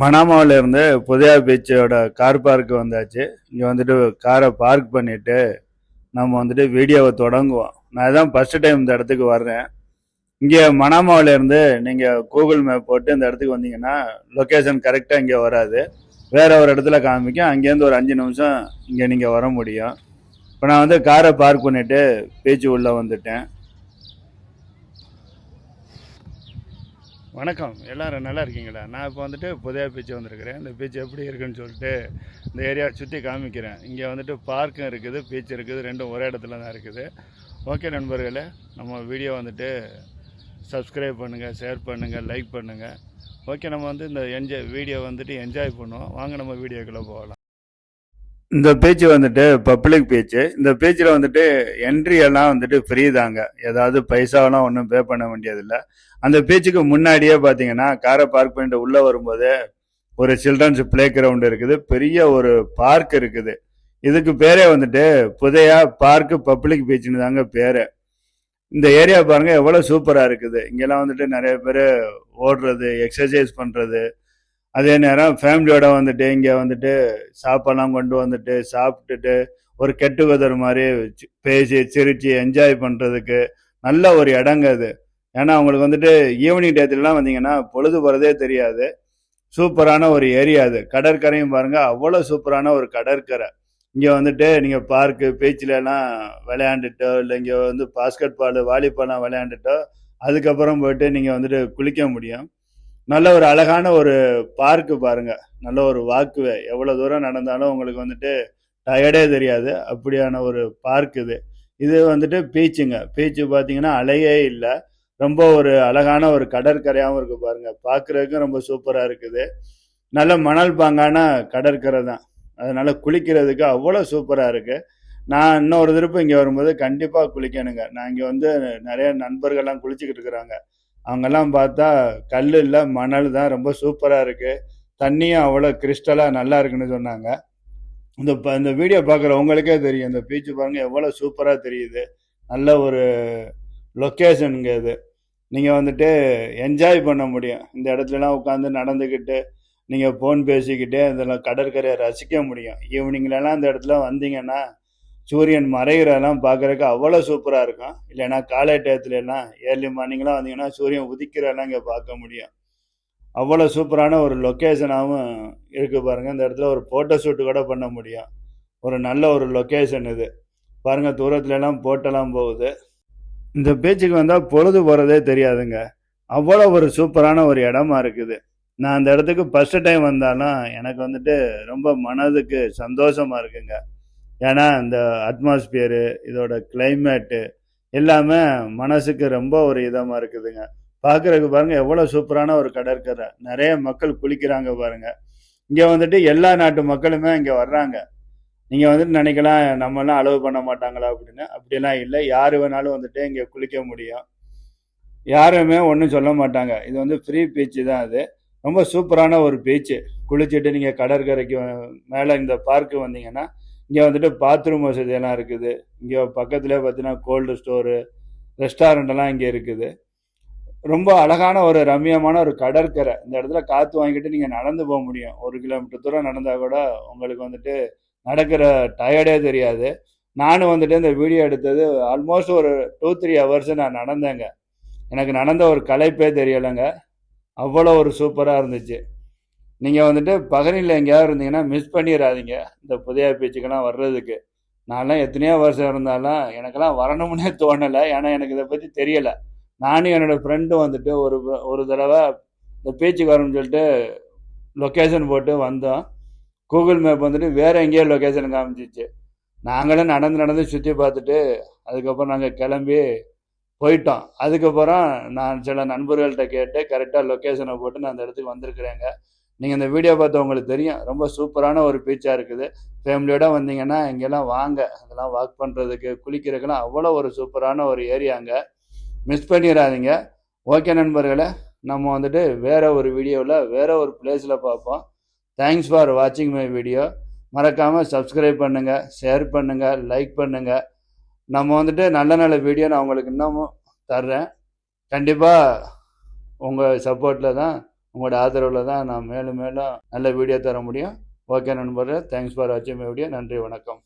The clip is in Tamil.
மணாமாவில் இருந்து புதையா பீச்சோட கார் பார்க் வந்தாச்சு. இங்கே வந்துட்டு காரை பார்க் பண்ணிட்டு நம்ம வந்துட்டு வீடியோவை தொடங்குவோம். நான் தான் ஃபர்ஸ்ட் டைம் இந்த இடத்துக்கு வர்றேன். இங்கே மணாமாவில் இருந்து நீங்கள் கூகுள் மேப் போட்டு இந்த இடத்துக்கு வந்தீங்கன்னா லொக்கேஷன் கரெக்டாக இங்கே வராது, வேற ஒரு இடத்துல காமிக்கும். அங்கேருந்து ஒரு 5 நிமிஷம் இங்கே நீங்கள் வர முடியும். இப்போ நான் வந்து காரை பார்க் பண்ணிட்டு பீச்சு உள்ளே வந்துட்டேன். வணக்கம், எல்லோரும் நல்லா இருக்கீங்களா? நான் இப்போ வந்துட்டு புதையா பீச் வந்திருக்கிறேன். இந்த பீச் எப்படி இருக்குன்னு சொல்லிட்டு இந்த ஏரியா சுற்றி காமிக்கிறேன். இங்கே வந்துட்டு பார்க்கும் இருக்குது, பீச் இருக்குது, ரெண்டும் ஒரே இடத்துல தான் இருக்குது. ஓகே நண்பர்களே, நம்ம வீடியோ வந்துட்டு சப்ஸ்கிரைப் பண்ணுங்கள், ஷேர் பண்ணுங்கள், லைக் பண்ணுங்கள். ஓகே, நம்ம வந்து இந்த வீடியோ வந்துட்டு என்ஜாய் பண்ணுவோம். வாங்க நம்ம வீடியோக்குள்ளே போகலாம். இந்த பீச் வந்துட்டு பப்ளிக் பீச்சு. இந்த பீச்சில் வந்துட்டு என்ட்ரி எல்லாம் வந்துட்டு ஃப்ரீ தாங்க, ஏதாவது பைசாவெல்லாம் ஒன்றும் பே பண்ண வேண்டியதில்லை. அந்த பீச்சுக்கு முன்னாடியே பார்த்தீங்கன்னா காரை பார்க் பண்ணிட்டு உள்ளே வரும்போது ஒரு சில்ட்ரன்ஸ் பிளே கிரவுண்ட் இருக்குது, பெரிய ஒரு பார்க் இருக்குது. இதுக்கு பேரே வந்துட்டு புதையா பார்க் பப்ளிக் பீச்சுன்னு தாங்க பேரு. இந்த ஏரியா பாருங்க எவ்வளோ சூப்பராக இருக்குது. இங்கெல்லாம் வந்துட்டு நிறைய பேர் ஓடுறது, எக்ஸசைஸ் பண்ணுறது, அதே நேரம் ஃபேமிலியோட வந்துட்டு இங்கே வந்துட்டு சாப்பாடெல்லாம் கொண்டு வந்துட்டு சாப்பிட்டுட்டு ஒரு கெட் டுகெதர் மாதிரி பேசி சிரித்து என்ஜாய் பண்ணுறதுக்கு நல்ல ஒரு இடங்க அது. ஏன்னா அவங்களுக்கு வந்துட்டு ஈவினிங் டயத்துலலாம் வந்தீங்கன்னா பொழுது போகிறதே தெரியாது. சூப்பரான ஒரு ஏரியா அது. கடற்கரையும் பாருங்கள், அவ்வளோ சூப்பரான ஒரு கடற்கரை. இங்கே வந்துட்டு நீங்கள் பார்க்கு பீச்சிலலாம் விளையாண்டுட்டோ, இல்லை இங்கே வந்து பாஸ்கெட் பால் வாலிபால்லாம் விளையாண்டுட்டோ அதுக்கப்புறம் போயிட்டு நீங்கள் வந்துட்டு குளிக்க முடியும். நல்ல ஒரு அழகான ஒரு பார்க்கு பாருங்க, நல்ல ஒரு வாக்குவே. எவ்வளோ தூரம் நடந்தாலும் உங்களுக்கு வந்துட்டு டயர்டே தெரியாது, அப்படியான ஒரு பார்க் இது. இது வந்துட்டு பீச்சுங்க. பீச்சு பார்த்தீங்கன்னா அலையே இல்லை, ரொம்ப ஒரு அழகான ஒரு கடற்கரையாகவும் இருக்குது பாருங்க. பார்க்குறதுக்கும் ரொம்ப சூப்பராக இருக்குது. நல்ல மணல் பாங்கான கடற்கரை தான், அதனால குளிக்கிறதுக்கு அவ்வளோ சூப்பராக இருக்குது. நான் இன்னொரு திருப்பு இங்கே வரும்போது கண்டிப்பாக குளிக்கணுங்க. நான் இங்கே வந்து நிறைய நண்பர்கள்லாம் குளிச்சுக்கிட்டு இருக்கிறாங்க. அவங்கெல்லாம் பார்த்தா கல் இல்லை, மணல் தான், ரொம்ப சூப்பராக இருக்குது. தண்ணியும் அவ்வளோ கிறிஸ்டலாக நல்லா இருக்குன்னு சொன்னாங்க. இந்த வீடியோ பார்க்குறவங்களுக்கே தெரியும், இந்த பீச்சு பாருங்கள் எவ்வளோ சூப்பராக தெரியுது. நல்ல ஒரு லொக்கேஷனுங்க இது. நீங்கள் வந்துட்டு என்ஜாய் பண்ண முடியும். இந்த இடத்துலலாம் உட்காந்து நடந்துக்கிட்டு நீங்கள் ஃபோன் பேசிக்கிட்டே இதில் கடற்கரையை ரசிக்க முடியும். ஈவினிங்லலாம் இந்த இடத்துல வந்தீங்கன்னா சூரியன் மறைகிறதெல்லாம் பார்க்குறதுக்கு அவ்வளோ சூப்பராக இருக்கும். இல்லைன்னா காலை டயத்துலலாம் ஏர்லி மார்னிங்லாம் வந்தீங்கன்னா சூரியன் உதிக்கிறதெல்லாம் இங்கே பார்க்க முடியும். அவ்வளோ சூப்பரான ஒரு லொக்கேஷனாகவும் இருக்குது பாருங்கள். இந்த இடத்துல ஒரு ஃபோட்டோ ஷூட்டு கூட பண்ண முடியும். ஒரு நல்ல ஒரு லொக்கேஷன் இது பாருங்கள். தூரத்துலலாம் போட்டெல்லாம் போகுது. இந்த பீச்சுக்கு வந்தால் பொழுது போகிறதே தெரியாதுங்க, அவ்வளோ ஒரு சூப்பரான ஒரு இடமா இருக்குது. நான் அந்த இடத்துக்கு ஃபஸ்ட்டு டைம் வந்தாலும் எனக்கு வந்துட்டு ரொம்ப மனதுக்கு சந்தோஷமாக இருக்குங்க. ஏன்னா இந்த அட்மாஸ்பியரு, இதோட கிளைமேட்டு எல்லாமே மனசுக்கு ரொம்ப ஒரு இதமாக இருக்குதுங்க. பார்க்குறதுக்கு பாருங்கள் எவ்வளோ சூப்பரான ஒரு கடற்கரை. நிறைய மக்கள் குளிக்கிறாங்க பாருங்கள். இங்கே வந்துட்டு எல்லா நாட்டு மக்களுமே இங்கே வர்றாங்க. நீங்கள் வந்துட்டு நினைக்கலாம் நம்மளாம் அலோவ் பண்ண மாட்டாங்களா அப்படின்னு. அப்படிலாம் இல்லை, யார் வேணாலும் வந்துட்டு இங்கே குளிக்க முடியும். யாருமே ஒன்றும் சொல்ல மாட்டாங்க. இது வந்து ஃப்ரீ பீச்சு தான். அது ரொம்ப சூப்பரான ஒரு பீச்சு. குளிச்சுட்டு நீங்கள் கடற்கரைக்கு மேலே இந்த பார்க்கு வந்தீங்கன்னா இங்கே வந்துட்டு பாத்ரூம் வசதியெல்லாம் இருக்குது. இங்கே பக்கத்துலேயே பார்த்தீங்கன்னா கோல்டு ஸ்டோரு, ரெஸ்டாரண்ட்டெல்லாம் இங்கே இருக்குது. ரொம்ப அழகான ஒரு ரம்மியமான ஒரு கடற்கரை. இந்த இடத்துல காற்று வாங்கிட்டு நீங்கள் நடந்து போக முடியும். 1 கிலோமீட்டர் தூரம் நடந்தால் கூட உங்களுக்கு வந்துட்டு நடக்கிற டயர்டே தெரியாது. நானும் வந்துட்டு இந்த வீடியோ எடுத்தது ஆல்மோஸ்ட் ஒரு 2-3 ஹவர்ஸ் நான் நடந்தேங்க. எனக்கு நடந்த ஒரு களைப்பே தெரியலைங்க, அவ்வளோ ஒரு சூப்பராக இருந்துச்சு. நீங்கள் வந்துட்டு பகலில் எங்கேயாவது இருந்தீங்கன்னா மிஸ் பண்ணிடாதீங்க இந்த புதையா பீச்சுக்கெல்லாம் வர்றதுக்கு. நான்லாம் எத்தனையோ வருஷம் இருந்தாலும் எனக்கெல்லாம் வரணும்னே தோணலை, ஏன்னா எனக்கு இதை பற்றி தெரியலை. நானும் என்னோடய ஃப்ரெண்டும் வந்துட்டு ஒரு தடவை இந்த பீச்சுக்கு வரணும்னு சொல்லிட்டு லொக்கேஷன் போட்டு வந்தோம். கூகுள் மேப் வந்துட்டு வேறு எங்கேயோ லொக்கேஷன் காமிச்சிச்சு. நாங்களும் நடந்து சுற்றி பார்த்துட்டு அதுக்கப்புறம் நாங்கள் கிளம்பி போயிட்டோம். அதுக்கப்புறம் நான் சில நண்பர்கள்ட்ட கேட்டு கரெக்டாக லொக்கேஷனை போட்டு நான் அந்த இடத்துக்கு வந்திருக்கிறேங்க. நீங்கள் இந்த வீடியோ பார்த்து உங்களுக்கு தெரியும், ரொம்ப சூப்பரான ஒரு பீச்சாக இருக்குது. ஃபேமிலியோடு வந்தீங்கன்னா இங்கெல்லாம் வாங்க, அதெல்லாம் வாக் பண்ணுறதுக்கு குளிக்கிறதுக்கெல்லாம் அவ்வளோ ஒரு சூப்பரான ஒரு ஏரியாங்க. மிஸ் பண்ணிடாதீங்க. ஓகே நண்பர்களே, நம்ம வந்துட்டு வேறு ஒரு வீடியோவில் வேறு ஒரு பிளேஸில் பார்ப்போம். தேங்க்ஸ் ஃபார் வாட்சிங் மை வீடியோ. மறக்காமல் சப்ஸ்கிரைப் பண்ணுங்கள், ஷேர் பண்ணுங்கள், லைக் பண்ணுங்கள். நம்ம வந்துட்டு நல்ல நல்ல வீடியோ நான் உங்களுக்கு இன்னமும் தர்றேன். கண்டிப்பாக உங்கள் சப்போர்ட்டில் தான் உங்களோட ஆதரவில் தான் நான் மேலும் மேலும் நல்ல வீடியோ தர முடியும். ஓகே நண்பர்களே, தேங்க்ஸ் ஃபார் வாட்சிங் மை வீடியோ. நன்றி, வணக்கம்.